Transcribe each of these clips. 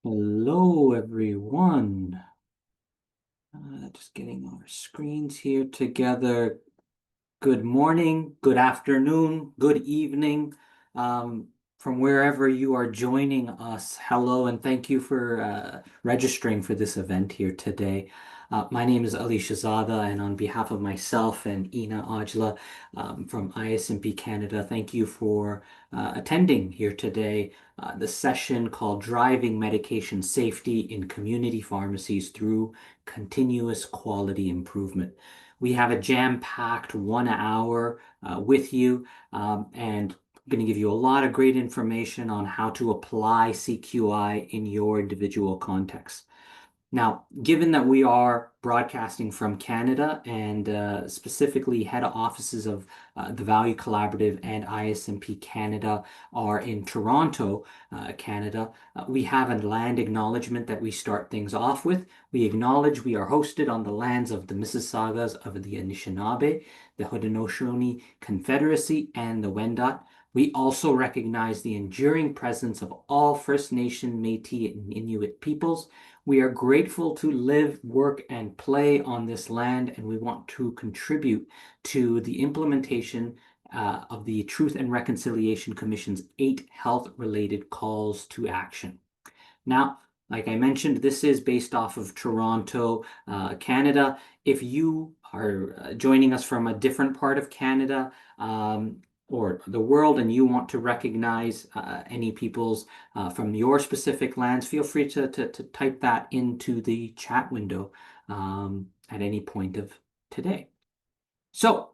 Hello, everyone. Just getting our screens here together. Good morning, good afternoon, good evening, um, from wherever you are joining us. Hello, and thank you for registering for this event here today. My name is Ali Shahzada, and on behalf of myself and Ina Ajla from ISMP Canada, thank you for attending here today. The session called Driving Medication Safety in Community Pharmacies Through Continuous Quality Improvement. We have a jam-packed 1 hour with you, and I'm going to give you a lot of great information on how to apply CQI in your individual context. Now, given that we are broadcasting from Canada and specifically head offices of the Value Collaborative and ISMP Canada are in Toronto, Canada, we have a land acknowledgement that we start things off with. We acknowledge we are hosted on the lands of the Mississaugas of the Anishinaabe, the Haudenosaunee Confederacy, and the Wendat. We also recognize the enduring presence of all First Nation, Métis, and Inuit peoples. We are grateful to live, work, and play on this land, and we want to contribute to the implementation of the Truth and Reconciliation Commission's 8 health-related calls to action. Now, like I mentioned, this is based off of Toronto, Canada. If you are joining us from a different part of Canada, or the world, and you want to recognize any peoples from your specific lands, feel free to type that into the chat window at any point of today. So,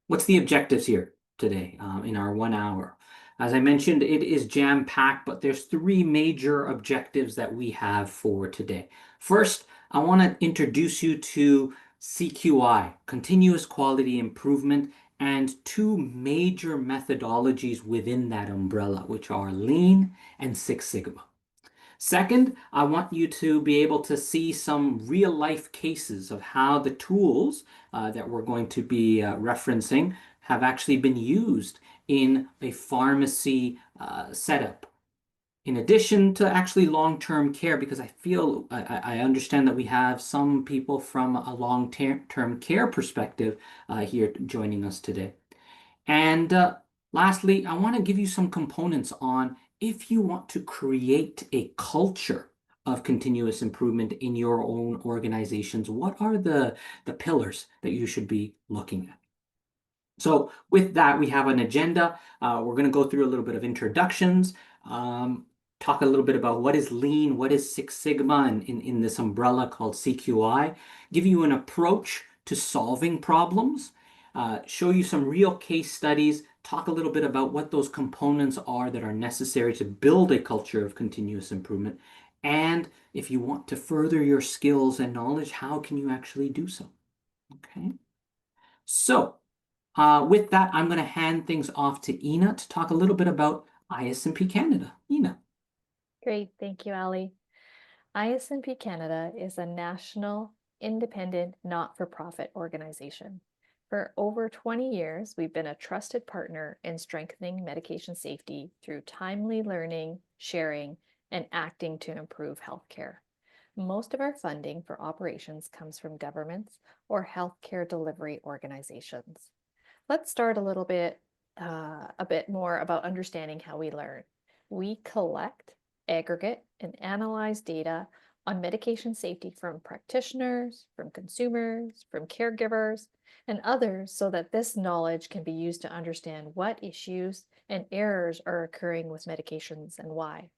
what's the objectives here today in our 1 hour? As I mentioned, it is jam-packed, but there's three major objectives that we have for today. First, I want to introduce you to CQI, Continuous Quality Improvement, and two major methodologies within that umbrella, which are Lean and Six Sigma. Second, I want you to be able to see some real life cases of how the tools that we're going to be referencing have actually been used in a pharmacy setup. In addition to actually long-term care, because I understand that we have some people from a long-term care perspective here joining us today. And lastly, I want to give you some components on if you want to create a culture of continuous improvement in your own organizations, what are the pillars that you should be looking at? So with that, we have an agenda. We're going to go through a little bit of introductions, talk a little bit about what is Lean, what is Six Sigma in this umbrella called CQI, give you an approach to solving problems, show you some real case studies, talk a little bit about what those components are that are necessary to build a culture of continuous improvement. And if you want to further your skills and knowledge, how can you actually do so? Okay. So with that, I'm going to hand things off to Ina to talk a little bit about ISMP Canada. Ina. Great, thank you, Ali. ISMP Canada is a national, independent, not-for-profit organization. For over 20 years, we've been a trusted partner in strengthening medication safety through timely learning, sharing, and acting to improve healthcare. Most of our funding for operations comes from governments or healthcare delivery organizations. Let's start a bit more about understanding how we learn. We collect, aggregate, and analyze data on medication safety from practitioners, from consumers, from caregivers, and others so that this knowledge can be used to understand what issues and errors are occurring with medications and why.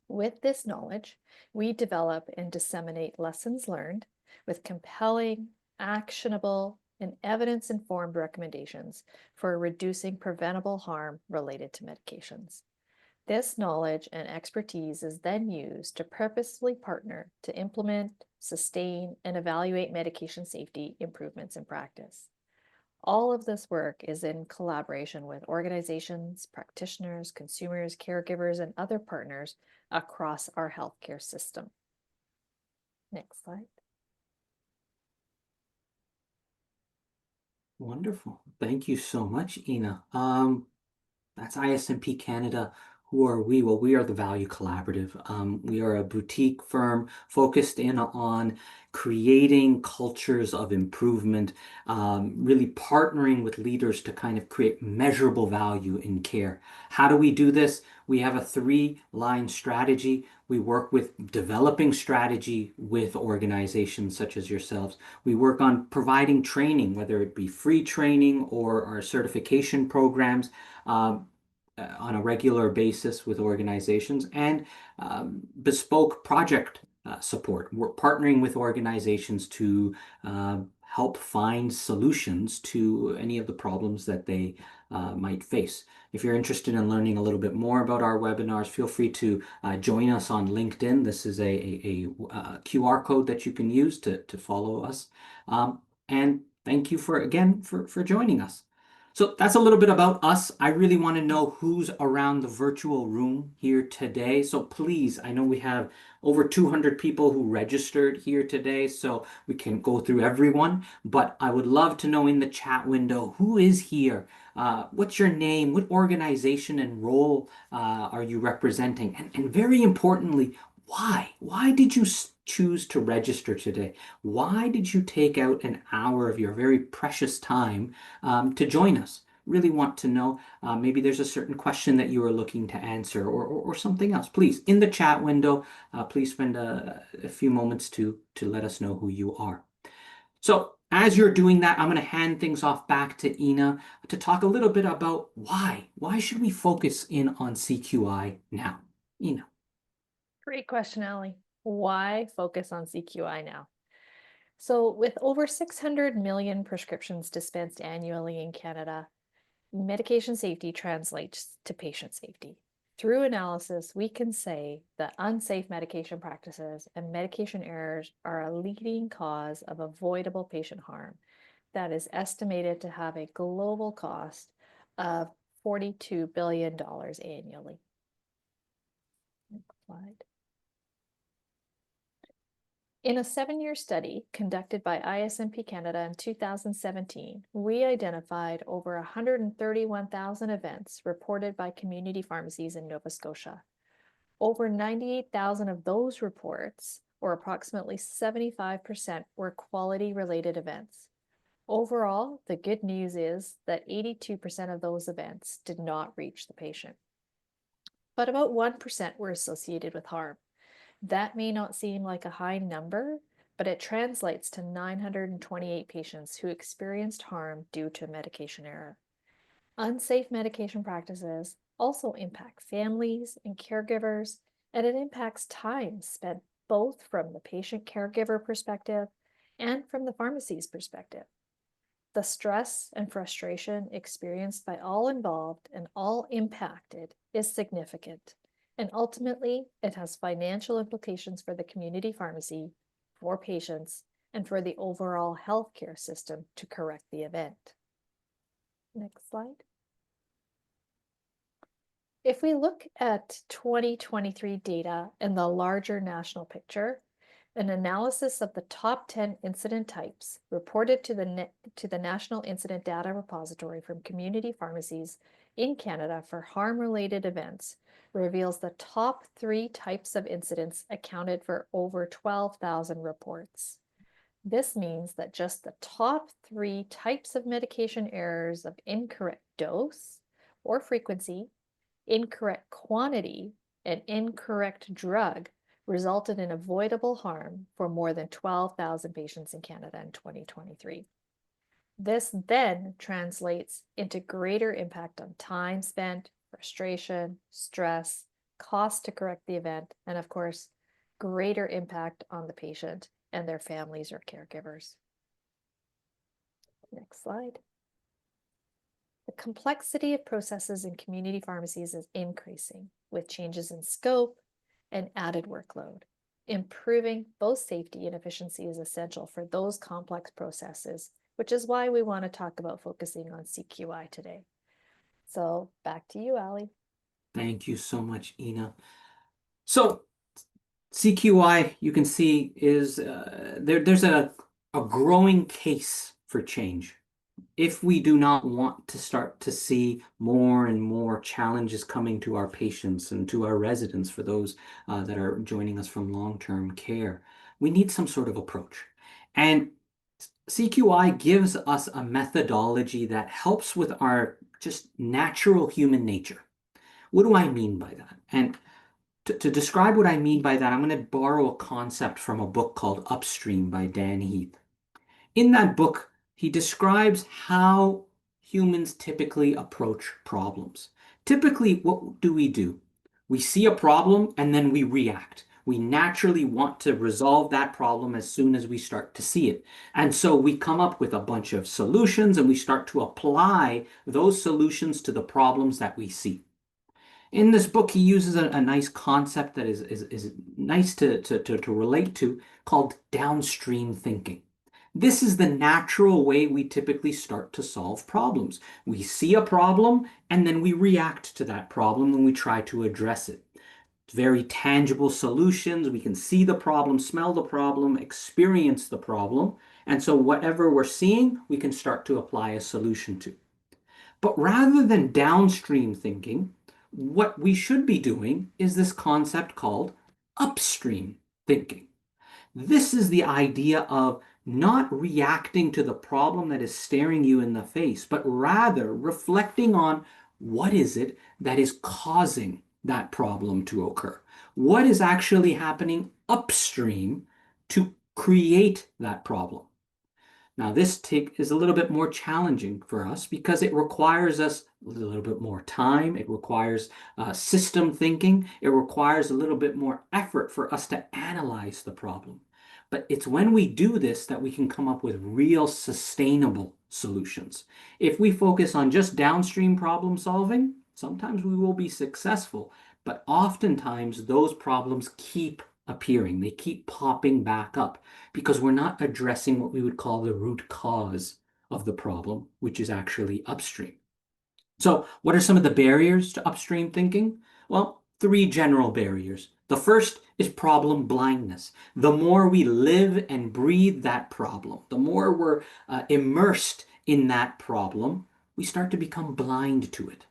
With this knowledge, we develop and disseminate lessons learned with compelling, actionable, and evidence-informed recommendations for reducing preventable harm related to medications. This knowledge and expertise is then used to purposefully partner to implement, sustain, and evaluate medication safety improvements in practice. All of this work is in collaboration with organizations, practitioners, consumers, caregivers, and other partners across our healthcare system. Next slide. Wonderful. Thank you so much, Ina. That's ISMP Canada, who are we? Well, we are the Value Collaborative. We are a boutique firm focused in on creating cultures of improvement, really partnering with leaders to kind of create measurable value in care. How do we do this? We have a three-line strategy. We work with developing strategy with organizations such as yourselves. We work on providing training, whether it be free training or our certification programs. On a regular basis with organizations and bespoke project support. We're partnering with organizations to help find solutions to any of the problems that they might face. If you're interested in learning a little bit more about our webinars, feel free to join us on LinkedIn. This is a QR code that you can use to follow us. And thank you again for joining us. So that's a little bit about us. I really want to know who's around the virtual room here today. So please, I know we have over 200 people who registered here today, so we can go through everyone. But I would love to know in the chat window, who is here? What's your name? What organization and role are you representing? And very importantly, why? Why did you choose to register today? Why did you take out an hour of your very precious time to join us? Really want to know. Maybe there's a certain question that you are looking to answer or something else. Please, in the chat window, please spend a few moments to let us know who you are. So as you're doing that, I'm going to hand things off back to Ina to talk a little bit about why. Why should we focus in on CQI now? Ina. Great question, Ali. Why focus on CQI now? So with over 600 million prescriptions dispensed annually in Canada, medication safety translates to patient safety. Through analysis, we can say that unsafe medication practices and medication errors are a leading cause of avoidable patient harm that is estimated to have a global cost of $42 billion annually. Next slide. In a 7-year study conducted by ISMP Canada in 2017, we identified over 131,000 events reported by community pharmacies in Nova Scotia. Over 98,000 of those reports, or approximately 75%, were quality-related events. Overall, the good news is that 82% of those events did not reach the patient. But about 1% were associated with harm. That may not seem like a high number, but it translates to 928 patients who experienced harm due to medication error. Unsafe medication practices also impact families and caregivers, and it impacts time spent both from the patient caregiver perspective and from the pharmacy's perspective. The stress and frustration experienced by all involved and all impacted is significant. And ultimately, it has financial implications for the community pharmacy, for patients, and for the overall healthcare system to correct the event. Next slide. If we look at 2023 data in the larger national picture, an analysis of the top 10 incident types reported to the National Incident Data Repository from community pharmacies in Canada for harm-related events reveals the top 3 types of incidents accounted for over 12,000 reports. This means that just the top 3 types of medication errors of incorrect dose or frequency, incorrect quantity, and incorrect drug resulted in avoidable harm for more than 12,000 patients in Canada in 2023. This then translates into greater impact on time spent, frustration, stress, cost to correct the event, and of course, greater impact on the patient and their families or caregivers. Next slide. The complexity of processes in community pharmacies is increasing with changes in scope and added workload. Improving both safety and efficiency is essential for those complex processes, which is why we want to talk about focusing on CQI today. So back to you, Ali. Thank you so much, Ina. So CQI, you can see, is there's a growing case for change. if we do not want to start to see more and more challenges coming to our patients and to our residents, for those that are joining us from long-term care, we need some sort of approach. And CQI gives us a methodology that helps with our just natural human nature. What do I mean by that? And to describe what I mean by that, I'm going to borrow a concept from a book called Upstream by Dan Heath. In that book, he describes how humans typically approach problems. Typically, what do? We see a problem and then we react. We naturally want to resolve that problem as soon as we start to see it. And so we come up with a bunch of solutions and we start to apply those solutions to the problems that we see. In this book, he uses a nice concept that is nice to relate to, called downstream thinking. This is the natural way we typically start to solve problems. We see a problem and then we react to that problem when we try to address it. Very tangible solutions. We can see the problem, smell the problem, experience the problem. And so whatever we're seeing, we can start to apply a solution to. But rather than downstream thinking, what we should be doing is this concept called upstream thinking. This is the idea of not reacting to the problem that is staring you in the face, but rather reflecting on what is it that is causing that problem to occur. What is actually happening upstream to create that problem? Now, this take is a little bit more challenging for us because it requires us a little bit more time. It requires system thinking. It requires a little bit more effort for us to analyze the problem. But it's when we do this that we can come up with real sustainable solutions. If we focus on just downstream problem solving, sometimes we will be successful, but oftentimes those problems keep appearing. They keep popping back up because we're not addressing what we would call the root cause of the problem, which is actually upstream. So, what are some of the barriers to upstream thinking? Well, three general barriers. The first is problem blindness. The more we live and breathe that problem, the more we're immersed in that problem, we start to become blind to it.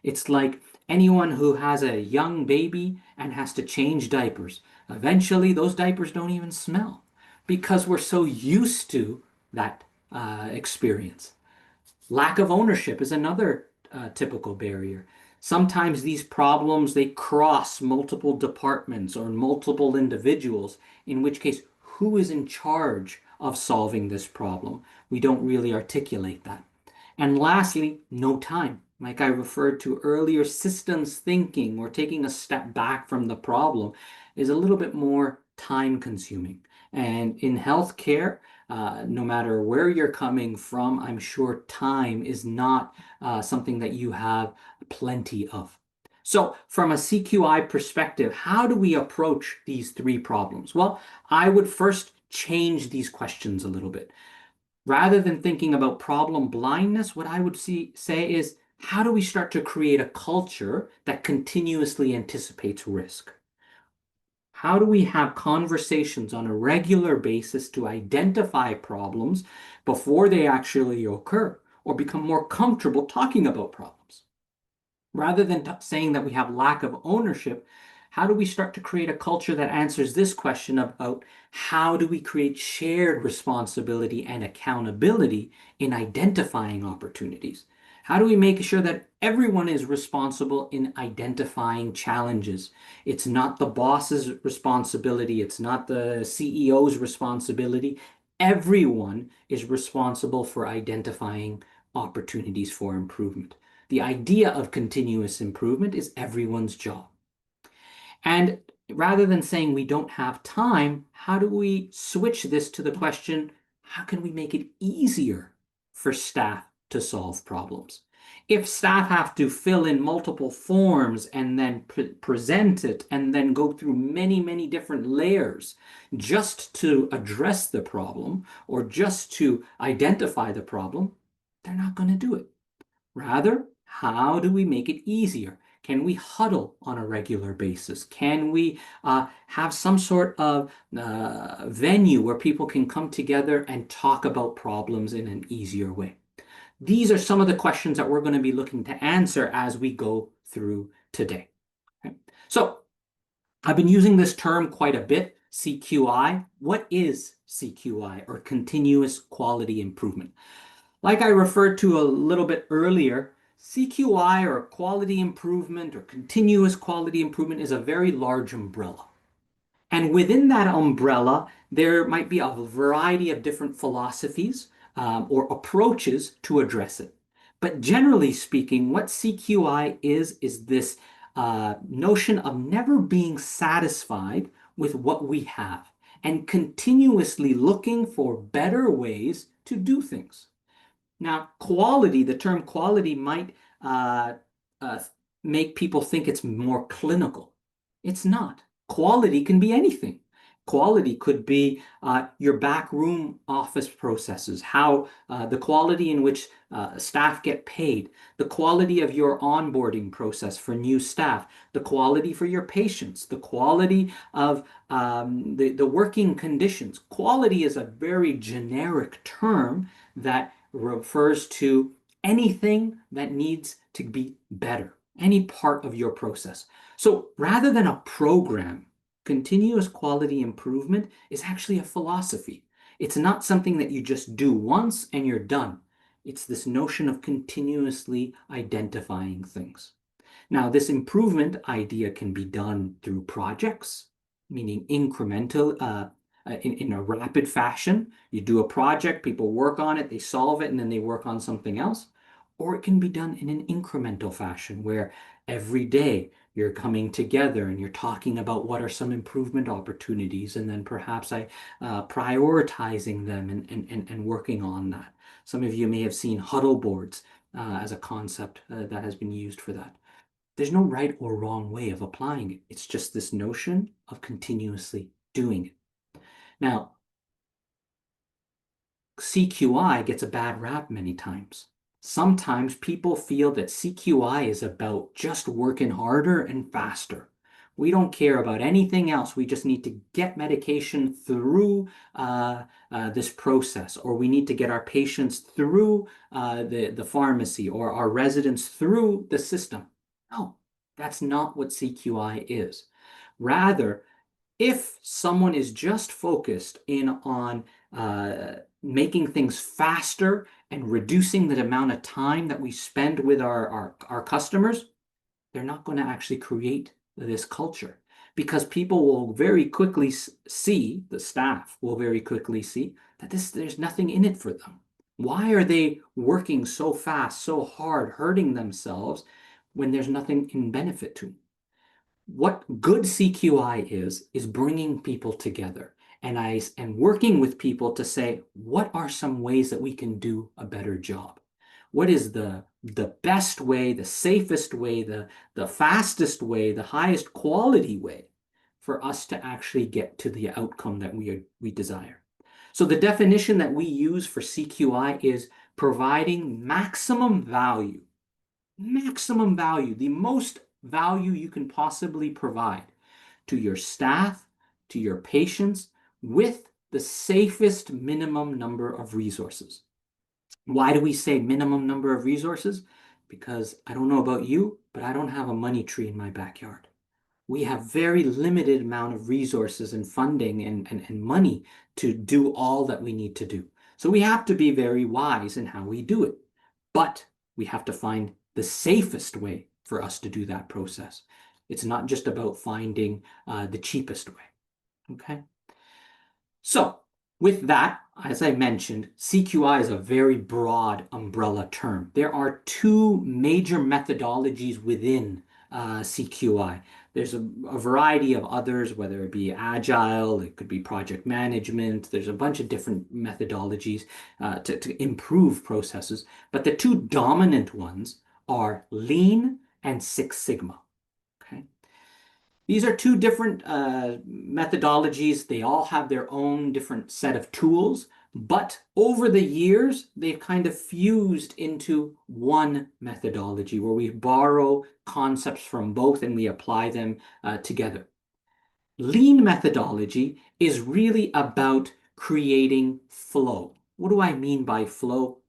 It's like anyone who has a young baby and has to change diapers. Eventually, those diapers don't even smell because we're so used to that experience. Lack of ownership is another typical barrier. Sometimes these problems, they cross multiple departments or multiple individuals, in which case, who is in charge of solving this problem? We don't really articulate that. And lastly, no time. Like I referred to earlier, systems thinking or taking a step back from the problem is a little bit more time consuming. And in healthcare, no matter where you're coming from, I'm sure time is not something that you have plenty of. So, from a CQI perspective, how do we approach these three problems? Well, I would first change these questions a little bit. Rather than thinking about problem blindness, what I would say is, how do we start to create a culture that continuously anticipates risk? How do we have conversations on a regular basis to identify problems before they actually occur or become more comfortable talking about problems? Rather than saying that we have lack of ownership, how do we start to create a culture that answers this question about how do we create shared responsibility and accountability in identifying opportunities? How do we make sure that everyone is responsible in identifying challenges? It's not the boss's responsibility, it's not the CEO's responsibility. Everyone is responsible for identifying opportunities for improvement. The idea of continuous improvement is everyone's job. And rather than saying we don't have time, how do we switch this to the question, how can we make it easier for staff to solve problems? If staff have to fill in multiple forms and then present it and then go through many, many different layers just to address the problem or just to identify the problem, they're not going to do it. Rather, how do we make it easier? Can we huddle on a regular basis? Can we have some sort of venue where people can come together and talk about problems in an easier way? These are some of the questions that we're going to be looking to answer as we go through today. Okay? So I've been using this term quite a bit, CQI. What is CQI, or continuous quality improvement? Like I referred to a little bit earlier, CQI, or quality improvement or continuous quality improvement, is a very large umbrella. And within that umbrella, there might be a variety of different philosophies or approaches to address it. But generally speaking, what CQI is this notion of never being satisfied with what we have and continuously looking for better ways to do things. Now, quality, the term quality might uh, uh, make people think it's more clinical. It's not. Quality can be anything. Quality could be your backroom office processes, how the quality in which staff get paid, the quality of your onboarding process for new staff, the quality for your patients, the quality of the working conditions. Quality is a very generic term that refers to anything that needs to be better, any part of your process. So rather than a program, continuous quality improvement is actually a philosophy. It's not something that you just do once and you're done. It's this notion of continuously identifying things. Now, this improvement idea can be done through projects, meaning incremental, in a rapid fashion. You do a project, people work on it, they solve it, and then they work on something else. Or it can be done in an incremental fashion where every day you're coming together and you're talking about what are some improvement opportunities, and then perhaps prioritizing them and working on that. Some of you may have seen huddle boards as a concept that has been used for that. There's no right or wrong way of applying it. It's just this notion of continuously doing it. Now, CQI gets a bad rap many times. Sometimes people feel that CQI is about just working harder and faster. We don't care about anything else. We just need to get medication through this process, or we need to get our patients through the pharmacy, or our residents through the system. No, that's not what CQI is. Rather, if someone is just focused in on making things faster and reducing the amount of time that we spend with our customers, they're not going to actually create this culture, because people will very quickly see, the staff will very quickly see that there's nothing in it for them. Why are they working so fast, so hard, hurting themselves when there's nothing in benefit to them? What good CQI is bringing people together and working with people to say, what are some ways that we can do a better job? What is the best way, the safest way, the fastest way, the highest quality way for us to actually get to the outcome that we desire? So the definition that we use for CQI is providing maximum value, the most value you can possibly provide to your staff, to your patients, with the safest minimum number of resources. Why do we say minimum number of resources? Because I don't know about you, but I don't have a money tree in my backyard. We have very limited amount of resources and funding and money to do all that we need to do. So we have to be very wise in how we do it. But we have to find the safest way for us to do that process. It's not just about finding the cheapest way. Okay. So with that, as I mentioned, CQI is a very broad umbrella term. There are two major methodologies within CQI. There's a variety of others, whether it be agile, it could be project management. There's a bunch of different methodologies to improve processes. But the two dominant ones are Lean and Six Sigma. Okay. These are two different methodologies. They all have their own different set of tools, but over the years, they've kind of fused into one methodology where we borrow concepts from both and we apply them together. Lean methodology is really about creating flow. What do I mean by flow?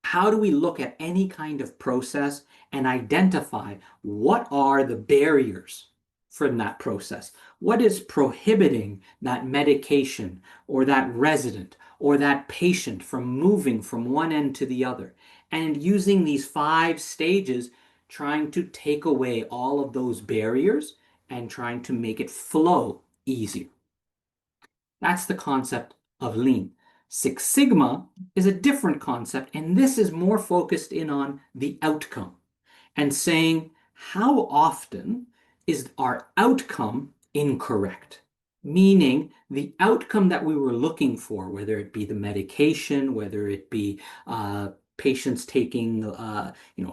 How do we look at any kind of process and identify what are the barriers from that process? What is prohibiting that medication or that resident or that patient from moving from one end to the other? And using these 5 stages, trying to take away all of those barriers and trying to make it flow easier. That's the concept of lean. Six Sigma is a different concept, and this is more focused in on the outcome and saying how often is our outcome incorrect? Meaning the outcome that we were looking for, whether it be the medication, whether it be patients taking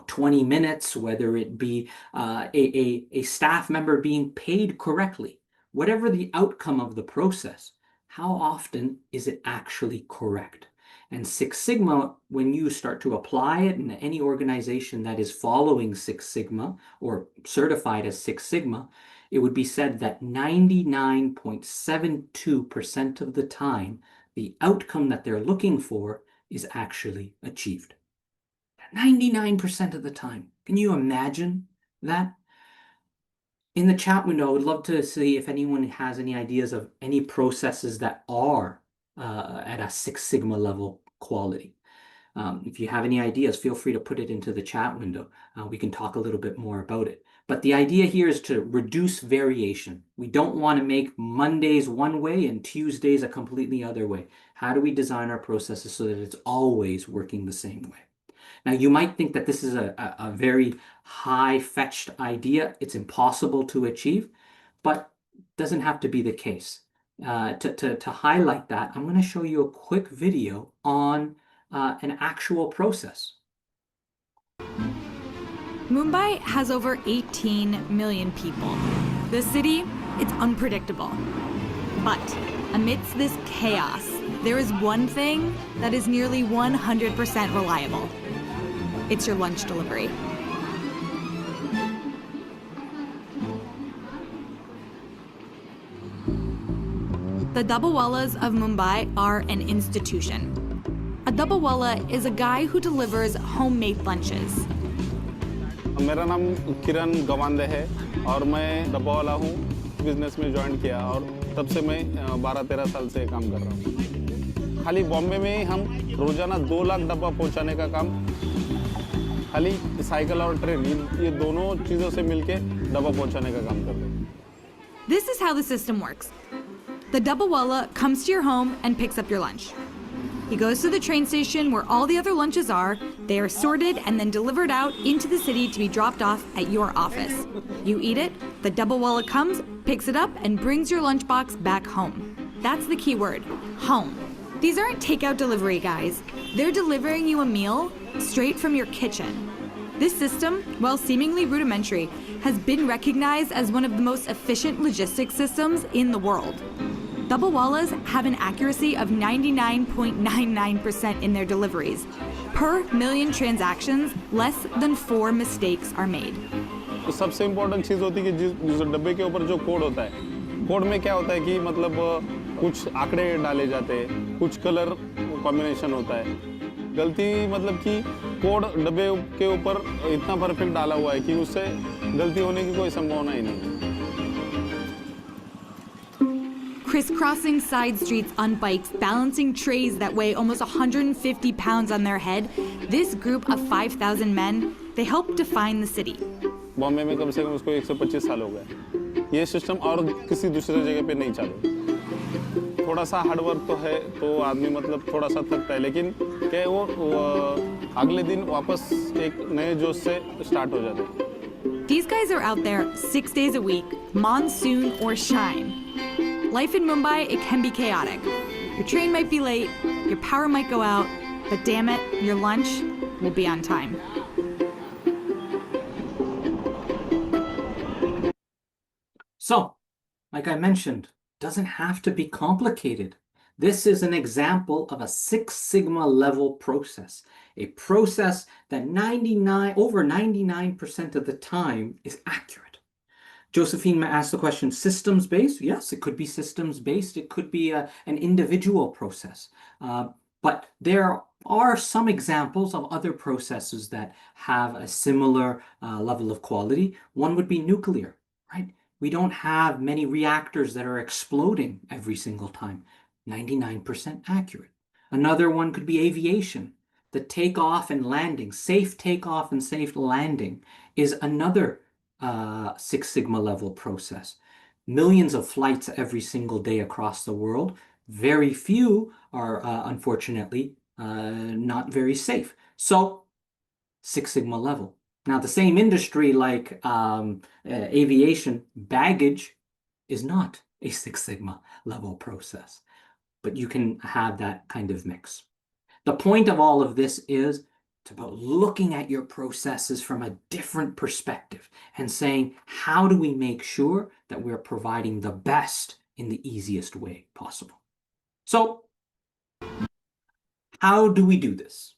20 minutes, whether it be a staff member being paid correctly, whatever the outcome of the process, how often is it actually correct? And Six Sigma, when you start to apply it in any organization that is following Six Sigma or certified as Six Sigma, it would be said that 99.72% of the time, the outcome that they're looking for is actually achieved. 99% of the time. Can you imagine that? In the chat window, I would love to see if anyone has any ideas of any processes that are at a Six Sigma level quality. If you have any ideas, feel free to put it into the chat window. We can talk a little bit more about it. But the idea here is to reduce variation. We don't want to make Mondays one way and Tuesdays a completely other way. How do we design our processes so that it's always working the same way? Now, you might think that this is a very high-fetched idea. It's impossible to achieve, but doesn't have to be the case. To highlight that, I'm going to show you a quick video on an actual process. Mumbai has over 18 million people. The city, it's unpredictable. But amidst this chaos, there is one thing that is nearly 100% reliable. It's your lunch delivery. The Doublewallas of Mumbai are an institution. A Doublewalla is a guy who delivers homemade lunches. मेरा नाम किरण गवांदे है और मैं डब्बावाला हूँ। Business में join किया और तब से मैं 12-13 साल से काम कर रहा हूँ। खाली बॉम्बे में ही हम रोजाना 2 लाख डब्बा पहुँचाने का काम, खाली साइकिल और ट्रेन ये दोनों चीज़ों से मिलके डब्बा पहुँचाने का काम करते हैं। This is how the system works. The Doublewalla comes to your home and picks up your lunch. He goes to the train station where all the other lunches are. They are sorted and then delivered out into the city to be dropped off at your office. You eat it, the Doublewalla comes, picks it up, and brings your lunchbox back home. That's the key word, home. These aren't takeout delivery guys. They're delivering you a meal straight from your kitchen. This system, while seemingly rudimentary, has been recognized as one of the most efficient logistics systems in the world. Doublewallas have an accuracy of 99.99% in their deliveries. Per million transactions, less than 4 mistakes are made. तो सबसे important चीज़ होती है कि जिस डब्बे के ऊपर जो कोड होता है, कोड में क्या होता है कि मतलब कुछ आंकड़े डाले जाते हैं, कुछ कलर कॉम्बिनेशन होता है। गलती मतलब कि कोड डब्बे के ऊपर इतना परफेक्ट डाला हुआ है कि उससे गलती होने की कोई संभावना ही नहीं है। Crisscrossing side streets on bikes, balancing trays that weigh almost 150 pounds on their head, this group of 5,000 men, they help define the city. Bombay में कम से कम उसको 125 साल हो गए। ये सिस्टम और किसी दूसरे जगह पे नहीं चालू। थोड़ा सा हार्डवर्क तो है, तो आदमी मतलब थोड़ा सा थकता है, लेकिन क्या वो अगले दिन वापस एक नए जोश से स्टार्ट हो जाते हैं। These guys are out there 6 days a week, monsoon or shine. Life in Mumbai, it can be chaotic. Your train might be late, your power might go out, but damn it, your lunch will be on time. So, like I mentioned, doesn't have to be complicated. This is an example of a Six Sigma level process, a process that over 99% of the time is accurate. Josephine asked the question, systems-based? Yes, it could be systems-based. It could be an individual process. But there are some examples of other processes that have a similar level of quality. One would be nuclear, right? We don't have many reactors that are exploding every single time. 99% accurate. Another one could be aviation. The takeoff and landing, safe takeoff and safe landing is another Six Sigma level process. Millions of flights every single day across the world. Very few are, unfortunately, not very safe. So, Six Sigma level. Now, the same industry like aviation, baggage is not a Six Sigma level process, but you can have that kind of mix. The point of all of this is it's about looking at your processes from a different perspective and saying, how do we make sure that we're providing the best in the easiest way possible? So, how do we do this?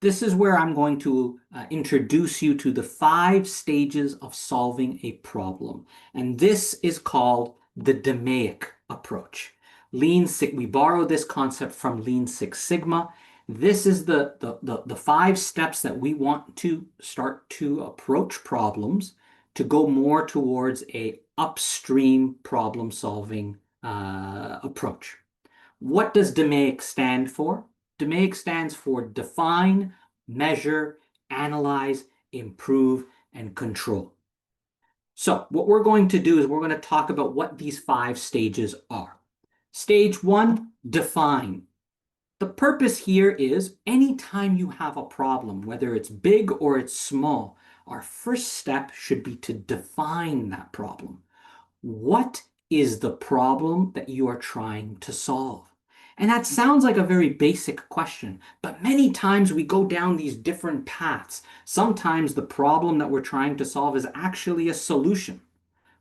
This is where I'm going to introduce you to the 5 stages of solving a problem. And this is called the DMAIC approach. We borrow this concept from Lean Six Sigma. This is the 5 steps that we want to start to approach problems to go more towards a upstream problem solving approach. What does DMAIC stand for? DMAIC stands for define, measure, analyze, improve, and control. So what we're going to do is we're going to talk about what these 5 stages are. Stage 1, define. The purpose here is anytime you have a problem, whether it's big or it's small, our first step should be to define that problem. What is the problem that you are trying to solve? And that sounds like a very basic question, but many times we go down these different paths. Sometimes the problem that we're trying to solve is actually a solution.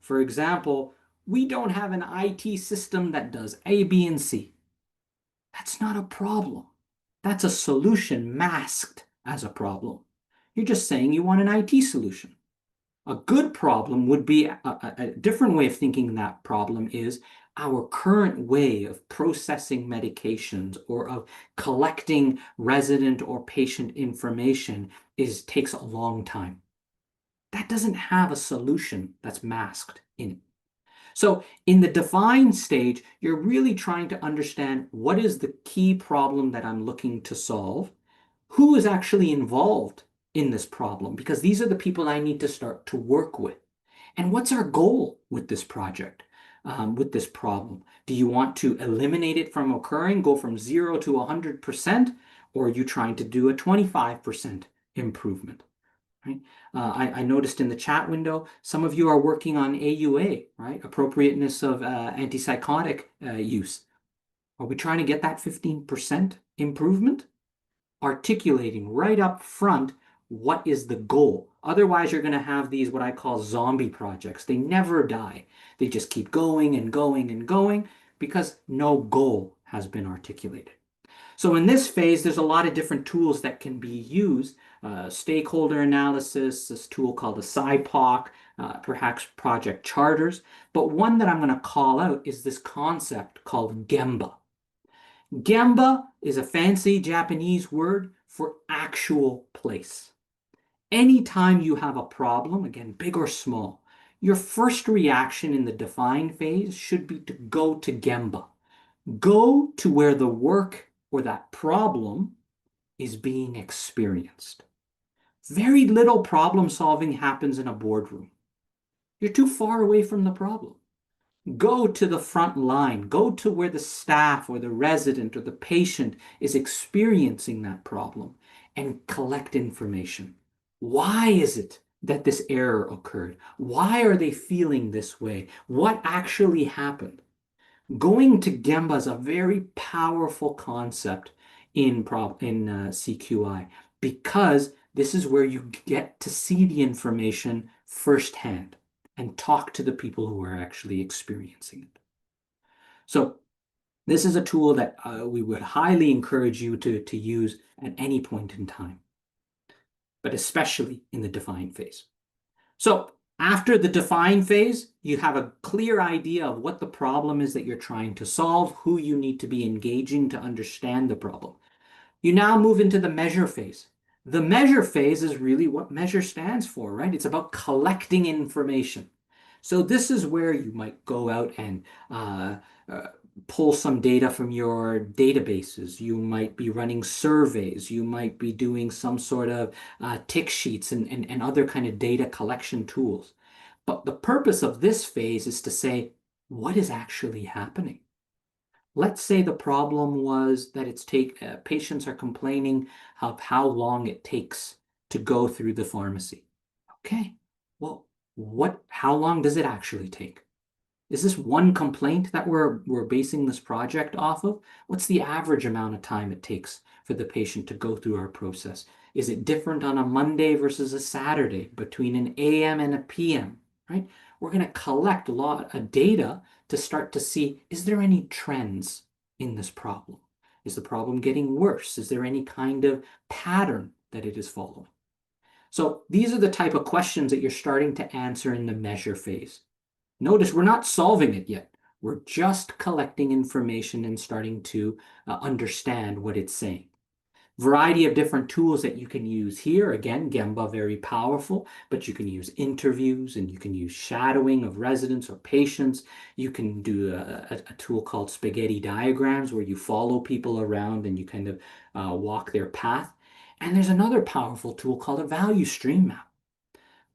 For example, we don't have an IT system that does A, B, and C. That's not a problem. That's a solution masked as a problem. You're just saying you want an IT solution. A good problem would be a different way of thinking that problem is our current way of processing medications or of collecting resident or patient information takes a long time. That doesn't have a solution that's masked in it. So in the define stage, you're really trying to understand what is the key problem that I'm looking to solve, who is actually involved in this problem, because these are the people I need to start to work with. And what's our goal with this project, with this problem? Do you want to eliminate it from occurring, go from 0 to 100%, or are you trying to do a 25% improvement? Right? I noticed in the chat window, some of you are working on AUA, right? Appropriateness of antipsychotic use. Are we trying to get that 15% improvement? Articulating right up front what is the goal. Otherwise, you're going to have these what I call zombie projects. They never die. They just keep going and going and going because no goal has been articulated. So in this phase, there's a lot of different tools that can be used. Stakeholder analysis, this tool called the SIPOC, perhaps project charters. But one that I'm going to call out is this concept called Gemba. Gemba is a fancy Japanese word for actual place. Anytime you have a problem, again, big or small, your first reaction in the define phase should be to go to Gemba. Go to where the work or that problem is being experienced. Very little problem solving happens in a boardroom. You're too far away from the problem. Go to the front line. Go to where the staff or the resident or the patient is experiencing that problem and collect information. Why is it that this error occurred? Why are they feeling this way? What actually happened? Going to Gemba is a very powerful concept in CQI because this is where you get to see the information firsthand and talk to the people who are actually experiencing it. So this is a tool that we would highly encourage you to use at any point in time, but especially in the define phase. So after the define phase, you have a clear idea of what the problem is that you're trying to solve, who you need to be engaging to understand the problem. You now move into the measure phase. The measure phase is really what measure stands for, right? It's about collecting information. So this is where you might go out and pull some data from your databases. You might be running surveys. You might be doing some sort of tick sheets and other kind of data collection tools. But the purpose of this phase is to say, what is actually happening? Let's say the problem was that patients are complaining of how long it takes to go through the pharmacy. Okay, well, how long does it actually take? Is this one complaint that we're basing this project off of? What's the average amount of time it takes for the patient to go through our process? Is it different on a Monday versus a Saturday, between an AM and a PM, right? We're going to collect a lot of data to start to see, is there any trends in this problem? Is the problem getting worse? Is there any kind of pattern that it is following? So these are the type of questions that you're starting to answer in the measure phase. Notice we're not solving it yet. We're just collecting information and starting to understand what it's saying. Variety of different tools that you can use here. Again, Gemba, very powerful, but you can use interviews and you can use shadowing of residents or patients. You can do a tool called spaghetti diagrams where you follow people around and you kind of walk their path. And there's another powerful tool called a value stream map.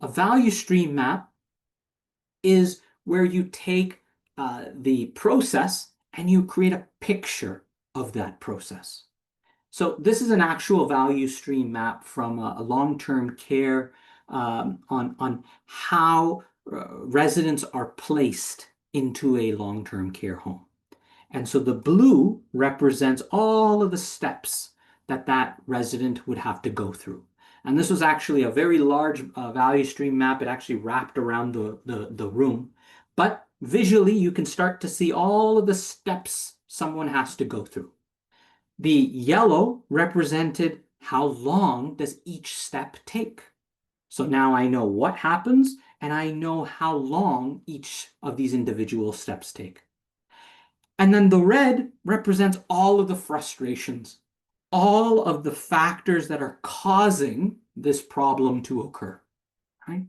A value stream map is where you take the process and you create a picture of that process. So this is an actual value stream map from a long-term care on how residents are placed into a long-term care home. And so the blue represents all of the steps that resident would have to go through. And this was actually a very large value stream map. It actually wrapped around the room. But visually, you can start to see all of the steps someone has to go through. The yellow represented how long does each step take. So now I know what happens, and I know how long each of these individual steps take. And then the red represents all of the frustrations, all of the factors that are causing this problem to occur, right?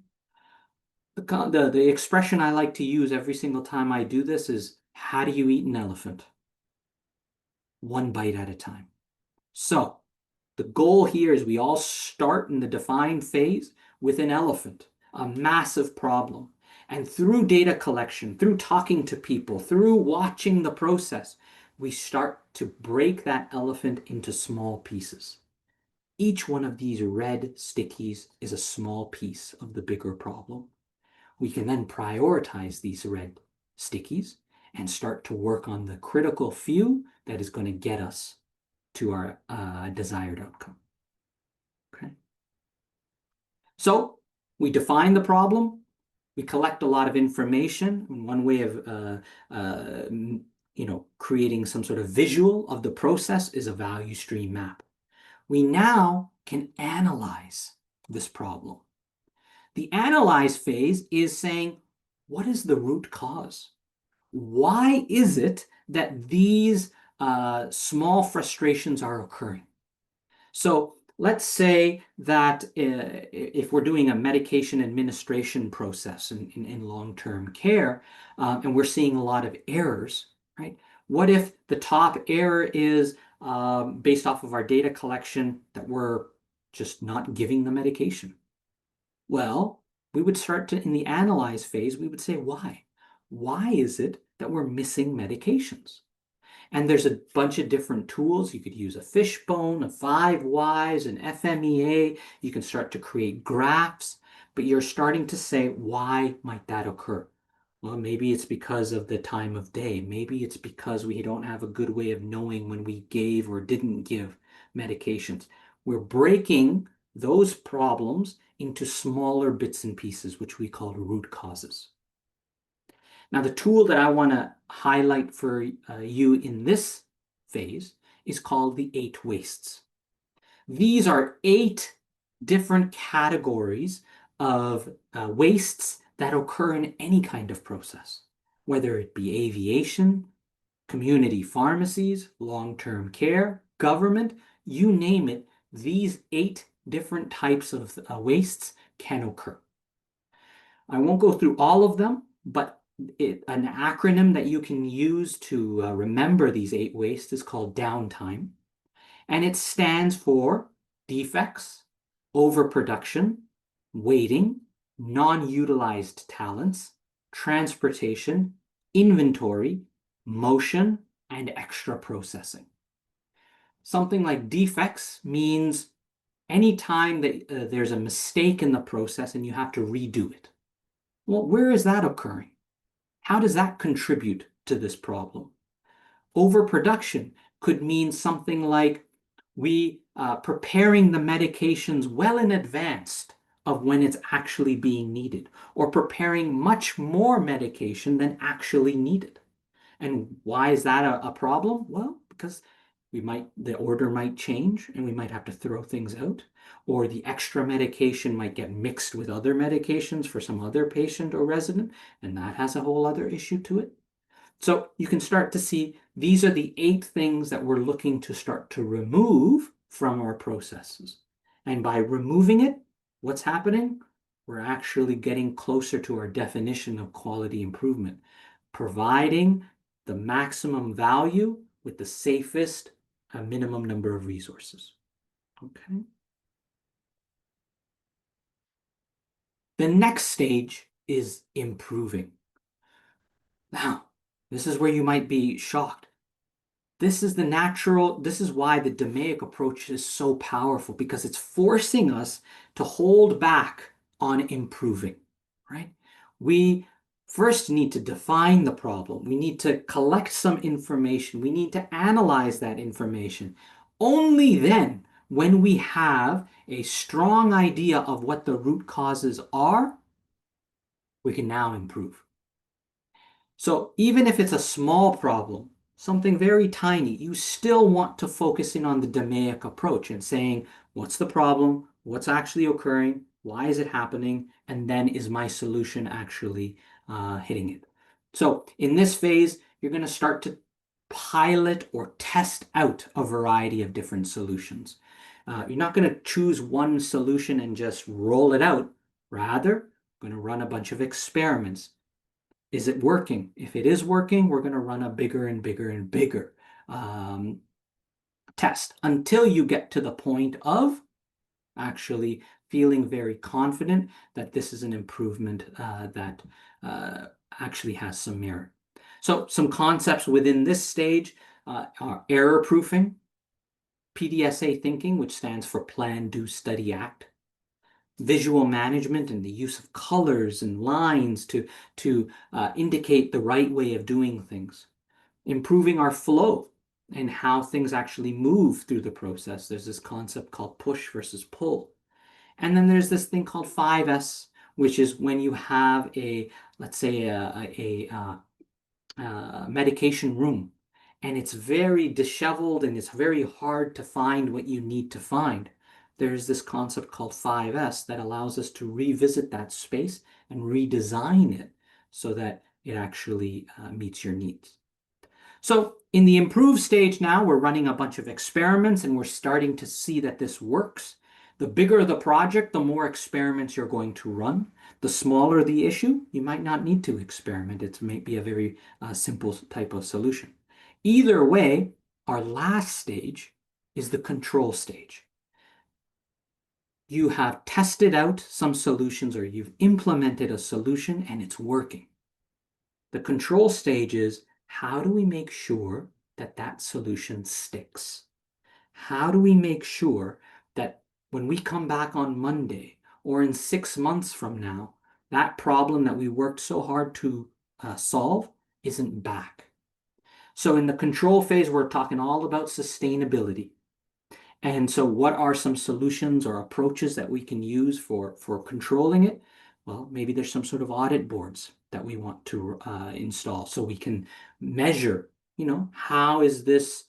The expression I like to use every single time I do this is, how do you eat an elephant? One bite at a time. So the goal here is we all start in the define phase with an elephant, a massive problem. And through data collection, through talking to people, through watching the process, we start to break that elephant into small pieces. Each one of these red stickies is a small piece of the bigger problem. We can then prioritize these red stickies and start to work on the critical few that is going to get us to our desired outcome. Okay. So we define the problem. We collect a lot of information. One way of creating some sort of visual of the process is a value stream map. We now can analyze this problem. The analyze phase is saying, what is the root cause? Why is it that these small frustrations are occurring? So let's say that if we're doing a medication administration process in long-term care, and we're seeing a lot of errors, right? What if the top error is based off of our data collection that we're just not giving the medication? Well, we would start to, in the analyze phase, we would say, why? Why is it that we're missing medications? And there's a bunch of different tools. You could use a fishbone, a 5 whys, an FMEA. You can start to create graphs, but you're starting to say, why might that occur? Well, maybe it's because of the time of day. Maybe it's because we don't have a good way of knowing when we gave or didn't give medications. We're breaking those problems into smaller bits and pieces, which we call root causes. Now, the tool that I want to highlight for you in this phase is called the 8 wastes. These are 8 different categories of wastes that occur in any kind of process, whether it be aviation, community pharmacies, long-term care, government. you name it, these 8 different types of wastes can occur. I won't go through all of them, but an acronym that you can use to remember these 8 wastes is called downtime. And it stands for defects, overproduction, waiting, non-utilized talents, transportation, inventory, motion, and extra processing. Something like defects means any time that there's a mistake in the process and you have to redo it. Well, where is that occurring? How does that contribute to this problem? Overproduction could mean something like we preparing the medications well in advance of when it's actually being needed, or preparing much more medication than actually needed. And why is that a problem? Well, because the order might change and we might have to throw things out, or the extra medication might get mixed with other medications for some other patient or resident, and that has a whole other issue to it. So you can start to see these are the 8 things that we're looking to start to remove from our processes. And by removing it, what's happening? We're actually getting closer to our definition of quality improvement, providing the maximum value with the safest minimum number of resources. Okay. The next stage is improving. Now, this is where you might be shocked. This is why the DMAIC approach is so powerful, because it's forcing us to hold back on improving, right? We first need to define the problem. We need to collect some information. We need to analyze that information. Only then, when we have a strong idea of what the root causes are, we can now improve. So even if it's a small problem, something very tiny, you still want to focus in on the DMAIC approach and saying, what's the problem? What's actually occurring? Why is it happening? And then is my solution actually hitting it? So in this phase, you're going to start to pilot or test out a variety of different solutions. You're not going to choose one solution and just roll it out. Rather, you're going to run a bunch of experiments. Is it working? If it is working, we're going to run a bigger and bigger and bigger test until you get to the point of actually feeling very confident that this is an improvement that actually has some merit. So some concepts within this stage are error proofing, PDSA thinking, which stands for Plan, Do, Study, Act, visual management and the use of colors and lines to indicate the right way of doing things, improving our flow and how things actually move through the process. There's this concept called push versus pull. And then there's this thing called 5S, which is when you have let's say a medication room, and it's very disheveled and it's very hard to find what you need to find. There's this concept called 5S that allows us to revisit that space and redesign it so that it actually meets your needs. So in the improved stage now, we're running a bunch of experiments and we're starting to see that this works. The bigger the project, the more experiments you're going to run. The smaller the issue, you might not need to experiment. It might be a very simple type of solution. Either way, our last stage is the control stage. You have tested out some solutions or you've implemented a solution and it's working. The control stage is, how do we make sure that that solution sticks? How do we make sure that when we come back on Monday or in 6 months from now, that problem that we worked so hard to solve isn't back? So in the control phase, we're talking all about sustainability. And so what are some solutions or approaches that we can use for controlling it? Well, maybe there's some sort of audit boards that we want to install so we can measure, how is this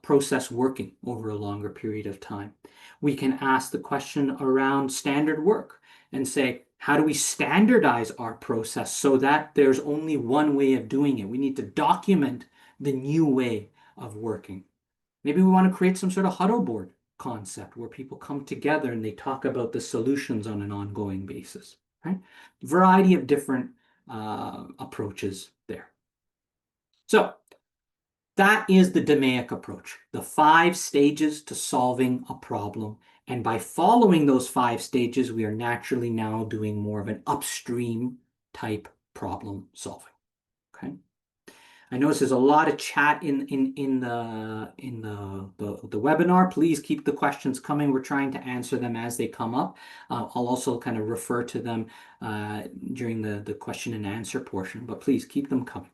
process working over a longer period of time. We can ask the question around standard work and say, how do we standardize our process so that there's only one way of doing it? We need to document the new way of working. Maybe we want to create some sort of huddle board concept where people come together and they talk about the solutions on an ongoing basis, right? Variety of different approaches there. So that is the DMAIC approach, the 5 stages to solving a problem. And by following those 5 stages, we are naturally now doing more of an upstream type problem solving. Okay. I notice there's a lot of chat in the webinar. Please keep the questions coming. We're trying to answer them as they come up. I'll also kind of refer to them during the question and answer portion, but please keep them coming.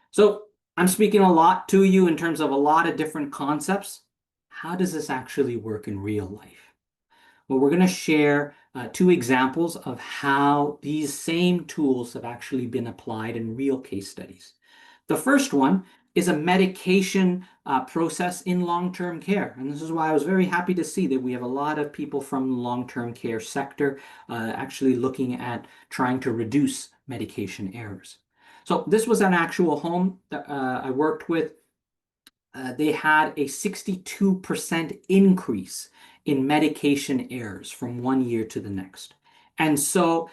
So I'm speaking a lot to you in terms of a lot of different concepts. How does this actually work in real life? Well, we're going to share 2 examples of how these same tools have actually been applied in real case studies. The first one is a medication process in long-term care. And this is why I was very happy to see that we have a lot of people from the long-term care sector actually looking at trying to reduce medication errors. So this was an actual home that I worked with. They had a 62% increase in medication errors from one year to the next. And so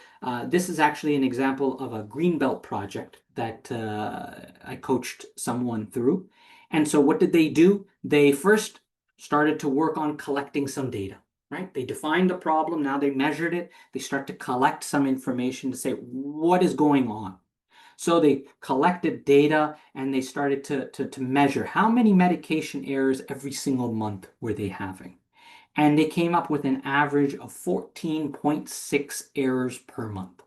this is actually an example of a Greenbelt project that I coached someone through. And so what did they do? They first started to work on collecting some data, right? They defined the problem. Now they measured it. They start to collect some information to say, what is going on? So they collected data and they started to measure how many medication errors every single month were they having. And they came up with an average of 14.6 errors per month.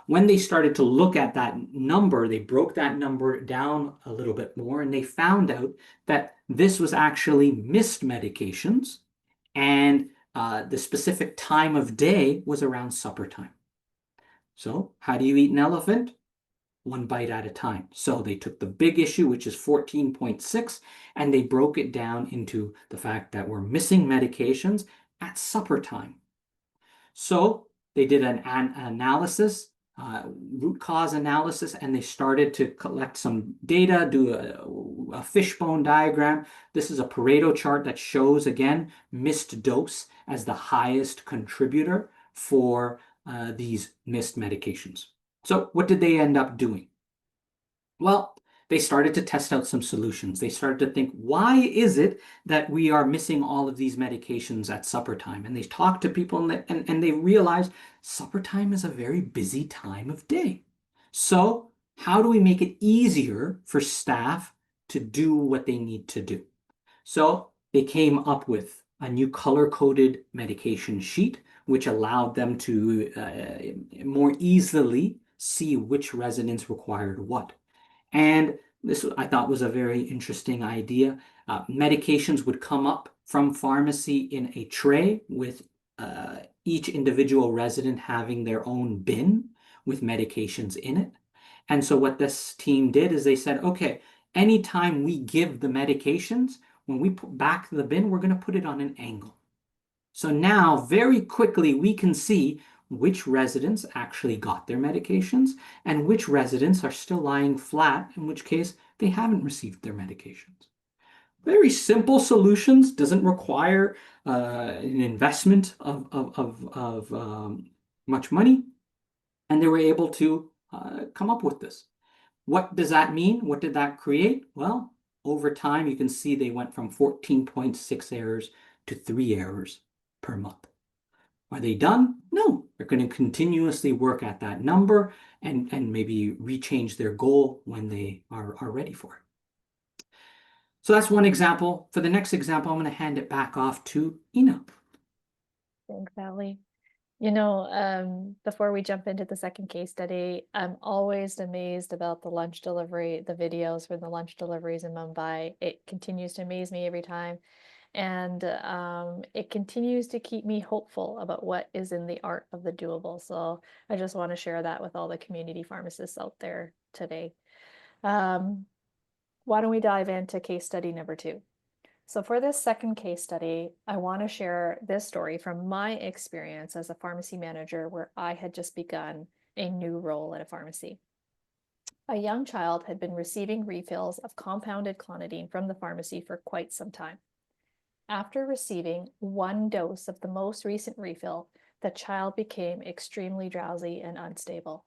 When they started to look at that number, they broke that number down a little bit more and they found out that this was actually missed medications and the specific time of day was around supper time. So how do you eat an elephant? 1 bite at a time. So they took the big issue, which is 14.6, and they broke it down into the fact that we're missing medications at supper time. So they did an analysis, root cause analysis, and they started to collect some data, do a fishbone diagram. This is a Pareto chart that shows, again, missed dose as the highest contributor for these missed medications. So what did they end up doing? Well, they started to test out some solutions. They started to think, why is it that we are missing all of these medications at supper time? And they talked to people and they realized supper time is a very busy time of day. So how do we make it easier for staff to do what they need to do? So they came up with a new color-coded medication sheet, which allowed them to more easily see which residents required what. And this I thought was a very interesting idea. Medications would come up from pharmacy in a tray with each individual resident having their own bin with medications in it. And so what this team did is they said, okay, anytime we give the medications, when we put back the bin, we're going to put it on an angle. So now very quickly we can see which residents actually got their medications and which residents are still lying flat, in which case they haven't received their medications. Very simple solutions, doesn't require an investment of much money, and they were able to come up with this. What does that mean? What did that create? Well, over time, you can see they went from 14.6 errors to 3 errors per month. Are they done? No, they're going to continuously work at that number and maybe rechange their goal when they are ready for it. So that's one example. For the next example, I'm going to hand it back off to Ina. Thanks, Ali. You know, before we jump into the second case study, I'm always amazed about the lunch delivery, the videos for the lunch deliveries in Mumbai. It continues to amaze me every time. And it continues to keep me hopeful about what is in the art of the doable. So I just want to share that with all the community pharmacists out there today. Why don't we dive into case study number 2? So for this second case study, I want to share this story from my experience as a pharmacy manager where I had just begun a new role at a pharmacy. A young child had been receiving refills of compounded clonidine from the pharmacy for quite some time. After receiving one dose of the most recent refill, the child became extremely drowsy and unstable.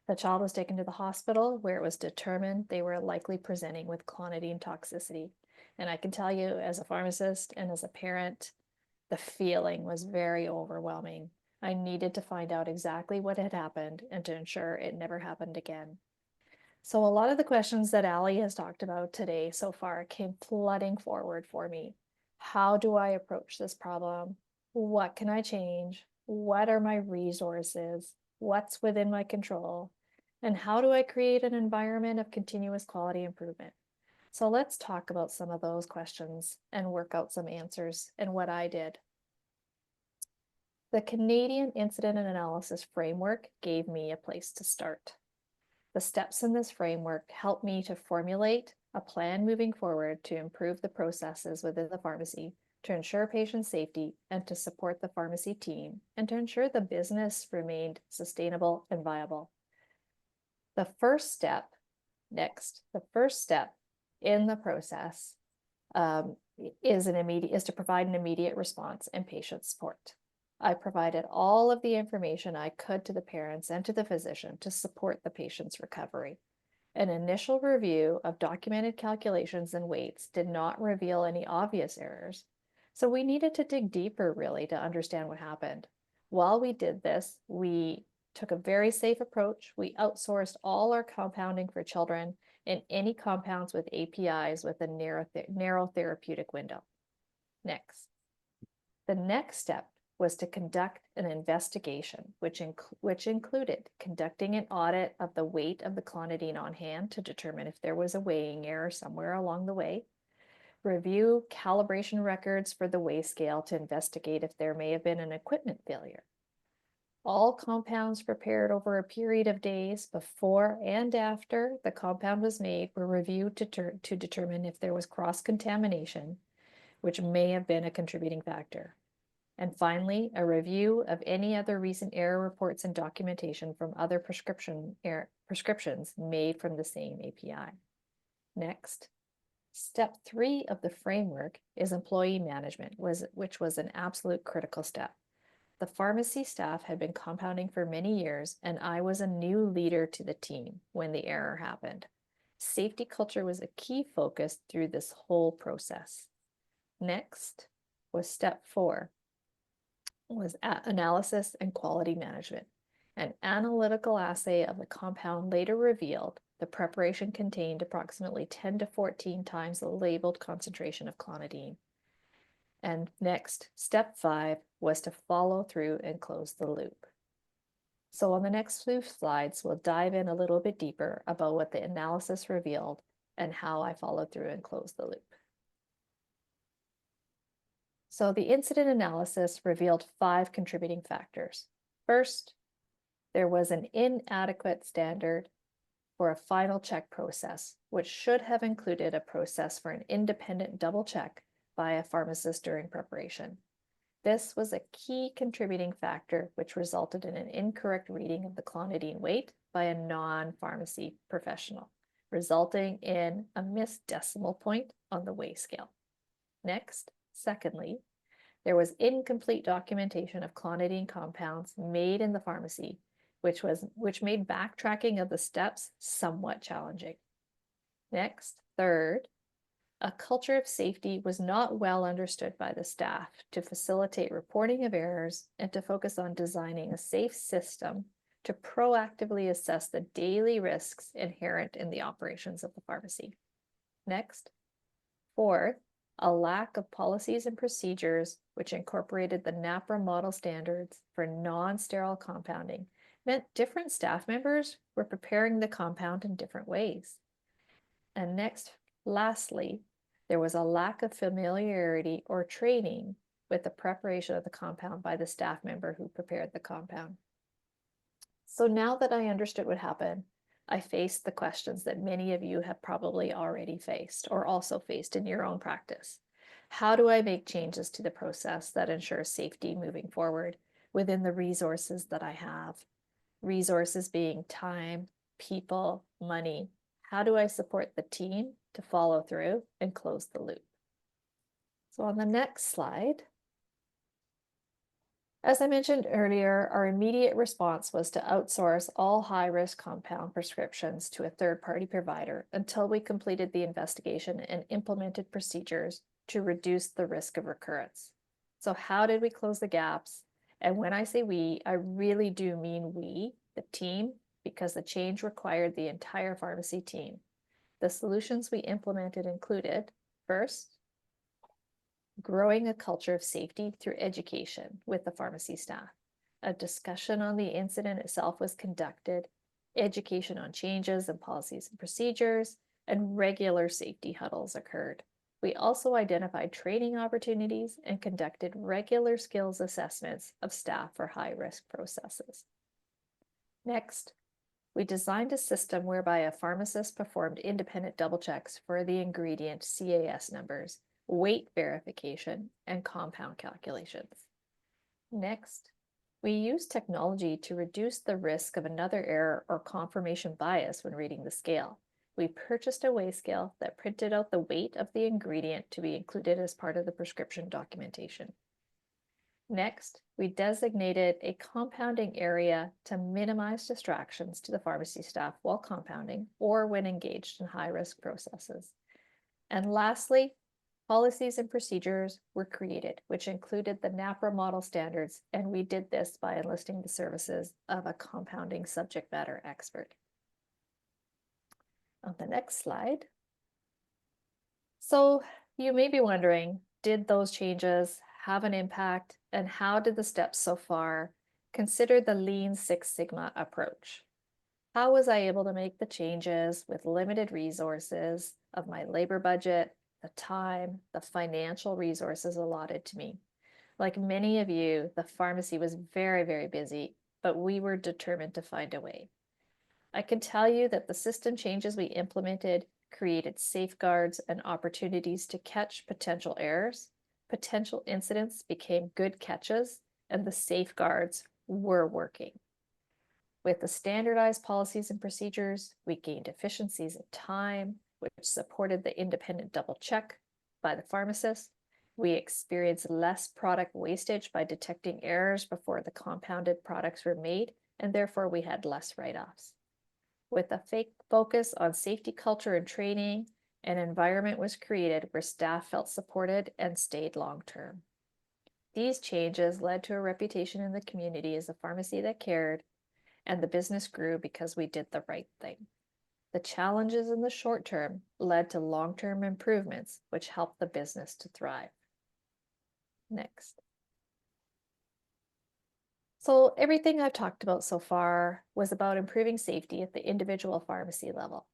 The child was taken to the hospital where it was determined they were likely presenting with clonidine toxicity. And I can tell you, as a pharmacist and as a parent, the feeling was very overwhelming. I needed to find out exactly what had happened and to ensure it never happened again. So a lot of the questions that Ali has talked about today so far came flooding forward for me. How do I approach this problem? What can I change? What are my resources? What's within my control? And how do I create an environment of continuous quality improvement? So let's talk about some of those questions and work out some answers and what I did. The Canadian Incident and Analysis Framework gave me a place to start. The steps in this framework help me to formulate a plan moving forward to improve the processes within the pharmacy, to ensure patient safety, and to support the pharmacy team, and to ensure the business remained sustainable and viable. The first step in the process is to provide an immediate response and patient support. I provided all of the information I could to the parents and to the physician to support the patient's recovery. An initial review of documented calculations and weights did not reveal any obvious errors, so we needed to dig deeper really to understand what happened. While we did this, we took a very safe approach. We outsourced all our compounding for children and any compounds with APIs with a narrow therapeutic window. The next step was to conduct an investigation, which included conducting an audit of the weight of the clonidine on hand to determine if there was a weighing error somewhere along the way, review calibration records for the weigh scale to investigate if there may have been an equipment failure. All compounds prepared over a period of days before and after the compound was made were reviewed to determine if there was cross-contamination, which may have been a contributing factor. And finally, a review of any other recent error reports and documentation from other prescriptions made from the same API. Next, step 3 of the framework is employee management, which was an absolute critical step. The pharmacy staff had been compounding for many years, and I was a new leader to the team when the error happened. Safety culture was a key focus through this whole process. Next was step 4, was analysis and quality management. An analytical assay of the compound later revealed the preparation contained approximately 10 to 14 times the labeled concentration of clonidine. And next, step 5 was to follow through and close the loop. So on the next few slides, we'll dive in a little bit deeper about what the analysis revealed and how I followed through and closed the loop. So the incident analysis revealed 5 contributing factors. First, there was an inadequate standard for a final check process, which should have included a process for an independent double check by a pharmacist during preparation. This was a key contributing factor which resulted in an incorrect reading of the clonidine weight by a non-pharmacy professional, resulting in a missed decimal point on the weigh scale. Secondly, there was incomplete documentation of clonidine compounds made in the pharmacy, which made backtracking of the steps somewhat challenging. Third, a culture of safety was not well understood by the staff to facilitate reporting of errors and to focus on designing a safe system to proactively assess the daily risks inherent in the operations of the pharmacy. Fourth, a lack of policies and procedures which incorporated the NAPRA model standards for non-sterile compounding meant different staff members were preparing the compound in different ways. And lastly, there was a lack of familiarity or training with the preparation of the compound by the staff member who prepared the compound. So now that I understood what happened, I faced the questions that many of you have probably already faced or also faced in your own practice. How do I make changes to the process that ensure safety moving forward within the resources that I have? Resources being time, people, money. How do I support the team to follow through and close the loop? So on the next slide, as I mentioned earlier, our immediate response was to outsource all high-risk compound prescriptions to a third-party provider until we completed the investigation and implemented procedures to reduce the risk of recurrence. So how did we close the gaps? And when I say we, I really do mean we, the team, because the change required the entire pharmacy team. The solutions we implemented included, first, growing a culture of safety through education with the pharmacy staff. A discussion on the incident itself was conducted, education on changes in policies and procedures, and regular safety huddles occurred. We also identified training opportunities and conducted regular skills assessments of staff for high-risk processes. Next, we designed a system whereby a pharmacist performed independent double checks for the ingredient CAS numbers, weight verification, and compound calculations. Next, we use technology to reduce the risk of another error or confirmation bias when reading the scale. We purchased a weigh scale that printed out the weight of the ingredient to be included as part of the prescription documentation. Next, we designated a compounding area to minimize distractions to the pharmacy staff while compounding or when engaged in high-risk processes. And lastly, policies and procedures were created, which included the NAPRA model standards, and we did this by enlisting the services of a compounding subject matter expert. On the next slide. So you may be wondering, did those changes have an impact, and how did the steps so far consider the Lean Six Sigma approach? How was I able to make the changes with limited resources of my labor budget, the time, the financial resources allotted to me? Like many of you, the pharmacy was very, very busy, but we were determined to find a way. I can tell you that the system changes we implemented created safeguards and opportunities to catch potential errors. Potential incidents became good catches, and the safeguards were working. With the standardized policies and procedures, we gained efficiencies in time, which supported the independent double check by the pharmacist. We experienced less product wastage by detecting errors before the compounded products were made, and therefore we had less write-offs. With a focus on safety culture and training, an environment was created where staff felt supported and stayed long-term. These changes led to a reputation in the community as a pharmacy that cared, and the business grew because we did the right thing. The challenges in the short term led to long-term improvements, which helped the business to thrive. Next. So everything I've talked about so far was about improving safety at the individual pharmacy level.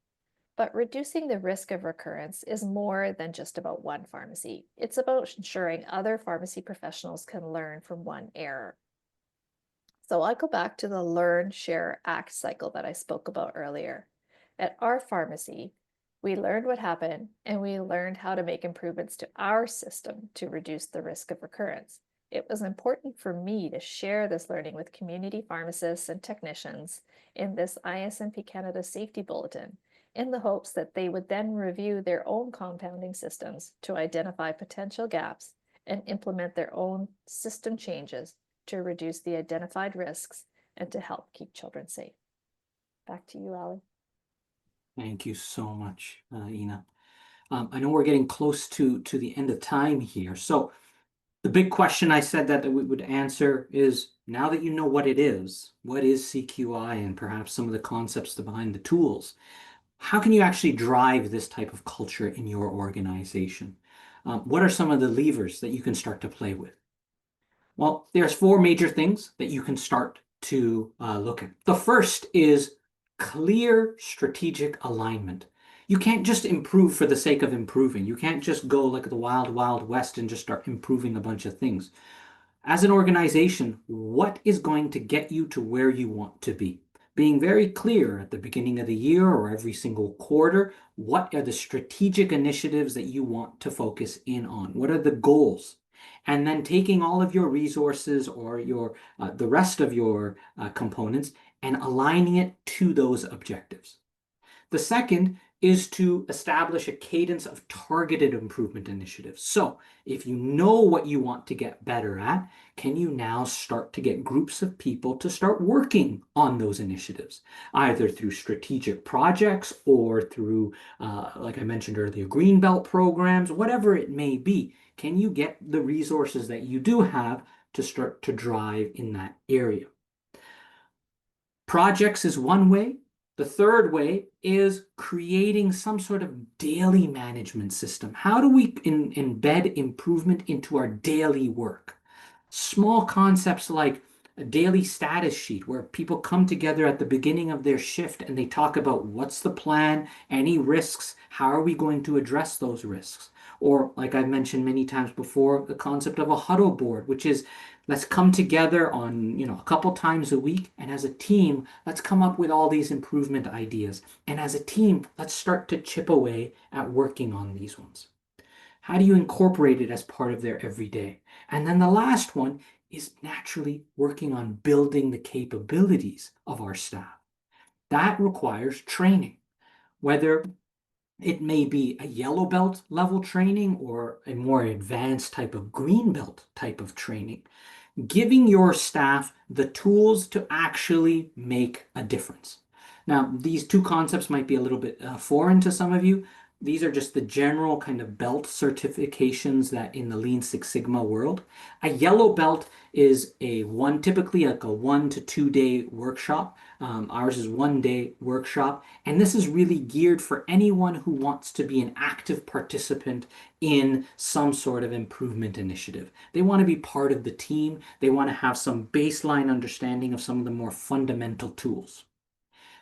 But reducing the risk of recurrence is more than just about one pharmacy. It's about ensuring other pharmacy professionals can learn from one error. So I go back to the learn, share, act cycle that I spoke about earlier. At our pharmacy, we learned what happened and we learned how to make improvements to our system to reduce the risk of recurrence. It was important for me to share this learning with community pharmacists and technicians in this ISMP Canada Safety Bulletin, in the hopes that they would then review their own compounding systems to identify potential gaps and implement their own system changes to reduce the identified risks and to help keep children safe. Back to you, Ali. Thank you so much, Ina. I know we're getting close to the end of time here. So the big question I said that we would answer is, now that you know what is CQI and perhaps some of the concepts behind the tools, how can you actually drive this type of culture in your organization? What are some of the levers that you can start to play with? Well, there's 4 major things that you can start to look at. The first is clear strategic alignment. You can't just improve for the sake of improving. You can't just go like the wild, wild west and just start improving a bunch of things. As an organization, what is going to get you to where you want to be? Being very clear at the beginning of the year or every single quarter, what are the strategic initiatives that you want to focus in on? What are the goals? And then taking all of your resources or your the rest of your components and aligning it to those objectives. The second is to establish a cadence of targeted improvement initiatives. So if you know what you want to get better at, can you now start to get groups of people to start working on those initiatives, either through strategic projects or through, like I mentioned earlier, Greenbelt programs, whatever it may be. Can you get the resources that you do have to start to drive in that area? Projects is one way. The third way is creating some sort of daily management system. How do we embed improvement into our daily work? Small concepts like a daily status sheet where people come together at the beginning of their shift and they talk about what's the plan, any risks, how are we going to address those risks? Or, like I've mentioned many times before, the concept of a huddle board, which is let's come together on, a couple times a week, and as a team, let's come up with all these improvement ideas. And as a team, let's start to chip away at working on these ones. How do you incorporate it as part of their everyday? And then the last one is naturally working on building the capabilities of our staff. That requires training, whether it may be a yellow belt level training or a more advanced type of green belt type of training. Giving your staff the tools to actually make a difference. Now, these two concepts might be a little bit foreign to some of you. These are just the general kind of belt certifications that in the Lean Six Sigma world. A yellow belt is typically like a 1 to 2 day workshop. Ours is 1 day workshop, and this is really geared for anyone who wants to be an active participant in some sort of improvement initiative. They want to be part of the team. They want to have some baseline understanding of some of the more fundamental tools.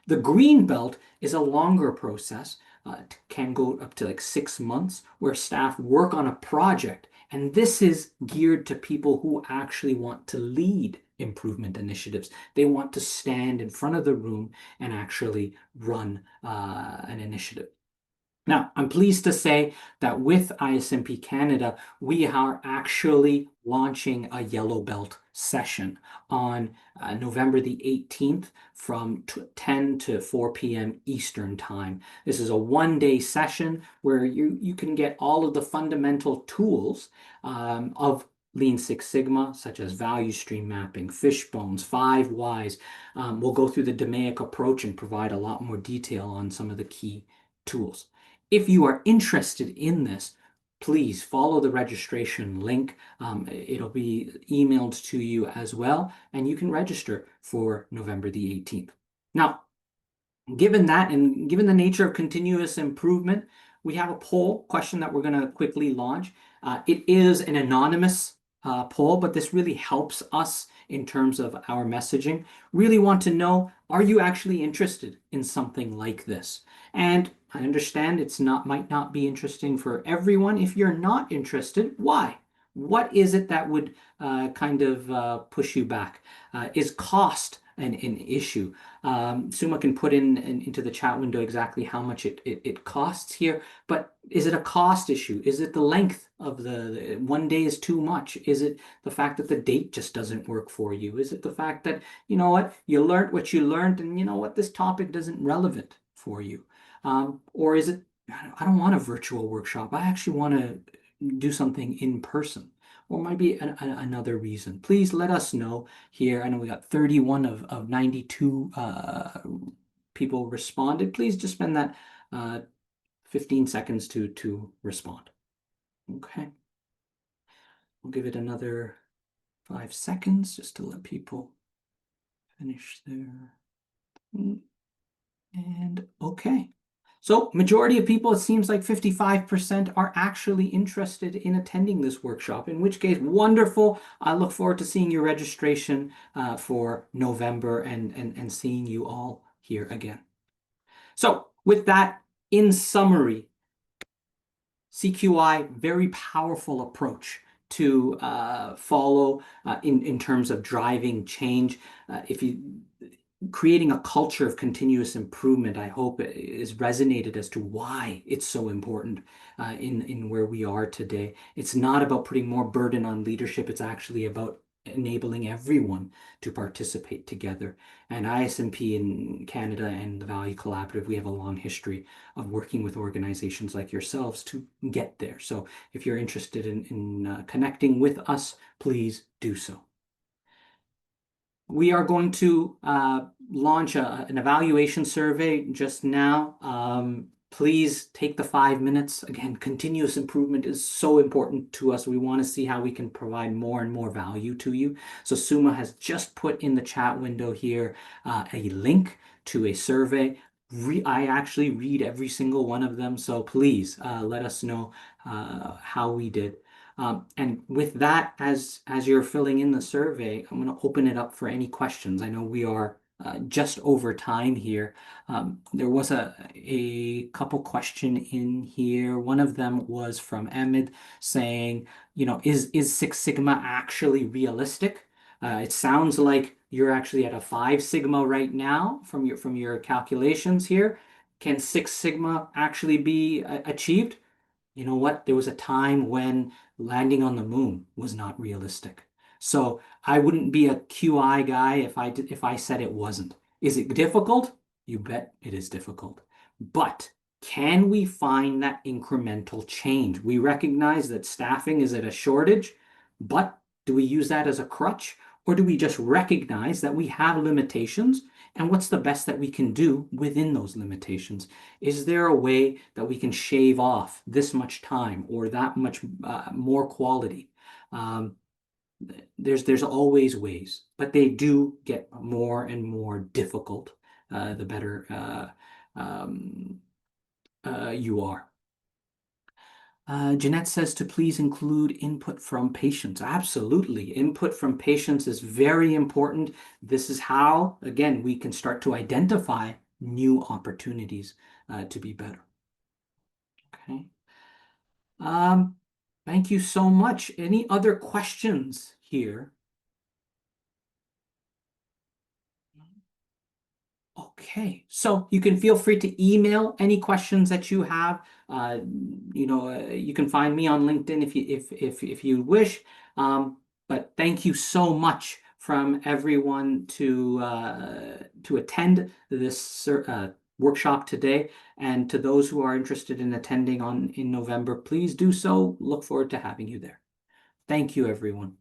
The green belt is a longer process. It can go up to like 6 months where staff work on a project. And this is geared to people who actually want to lead improvement initiatives. They want to stand in front of the room and actually run an initiative. Now, I'm pleased to say that with ISMP Canada, we are actually launching a yellow belt session on November the 18th from 10 to 4 p.m. Eastern Time. This is a 1-day session where you can get all of the fundamental tools of Lean Six Sigma, such as value stream mapping, fishbones, 5 whys. We'll go through the DMAIC approach and provide a lot more detail on some of the key tools. If you are interested in this, please follow the registration link. It'll be emailed to you as well, and you can register for November the 18th. Now, given that and given the nature of continuous improvement, we have a poll question that we're going to quickly launch. It is an anonymous poll, but this really helps us in terms of our messaging. Really want to know, are you actually interested in something like this? And I understand might not be interesting for everyone. If you're not interested, why? What is it that would push you back? Is cost an issue? Suma can put into the chat window exactly how much it costs here, but is it a cost issue? Is it the length of the 1 day is too much? Is it the fact that the date just doesn't work for you? Is it the fact that, you learned what you learned and this topic isn't relevant for you? Or is it, I don't want a virtual workshop. I actually want to do something in person. Or might be another reason. Please let us know here. I know we got 31 of 92 people responded. Please just spend that 15 seconds to respond. Okay. We'll give it another 5 seconds just to let people finish their. And okay. So majority of people, it seems like 55% are actually interested in attending this workshop, in which case, wonderful. I look forward to seeing your registration for November and seeing you all here again. So with that, in summary, CQI, very powerful approach to follow in terms of driving change. Creating a culture of continuous improvement, I hope is resonated as to why it's so important in where we are today. It's not about putting more burden on leadership. It's actually about enabling everyone to participate together. And ISMP in Canada and the Value Collaborative, we have a long history of working with organizations like yourselves to get there. So if you're interested in connecting with us, please do so. We are going to launch an evaluation survey just now. Please take the 5 minutes. Again, continuous improvement is so important to us. We want to see how we can provide more and more value to you. So Suma has just put in the chat window here a link to a survey. I actually read every single one of them. So please let us know how we did. And with that, as you're filling in the survey, I'm going to open it up for any questions. I know we are just over time here. There was a couple question in here. One of them was from Ahmed saying, you know, is Six Sigma actually realistic? It sounds like you're actually at a 5 Sigma right now from your calculations here. Can Six Sigma actually be achieved? You know what? There was a time when landing on the moon was not realistic. So I wouldn't be a QI guy if I said it wasn't. Is it difficult? You bet it is difficult. But can we find that incremental change? We recognize that staffing is at a shortage, but do we use that as a crutch? Or do we just recognize that we have limitations and what's the best that we can do within those limitations? Is there a way that we can shave off this much time or that much more quality? There's always ways, but they do get more and more difficult the better you are. Jeanette says to please include input from patients. Absolutely. Input from patients is very important. This is how, again, we can start to identify new opportunities to be better. Okay. Thank you so much. Any other questions here? Okay, so you can feel free to email any questions that you have. You can find me on LinkedIn if you wish. But thank you so much from everyone to attend this workshop today, and to those who are interested in attending in November, please do so. Look forward to having you there. Thank you, everyone.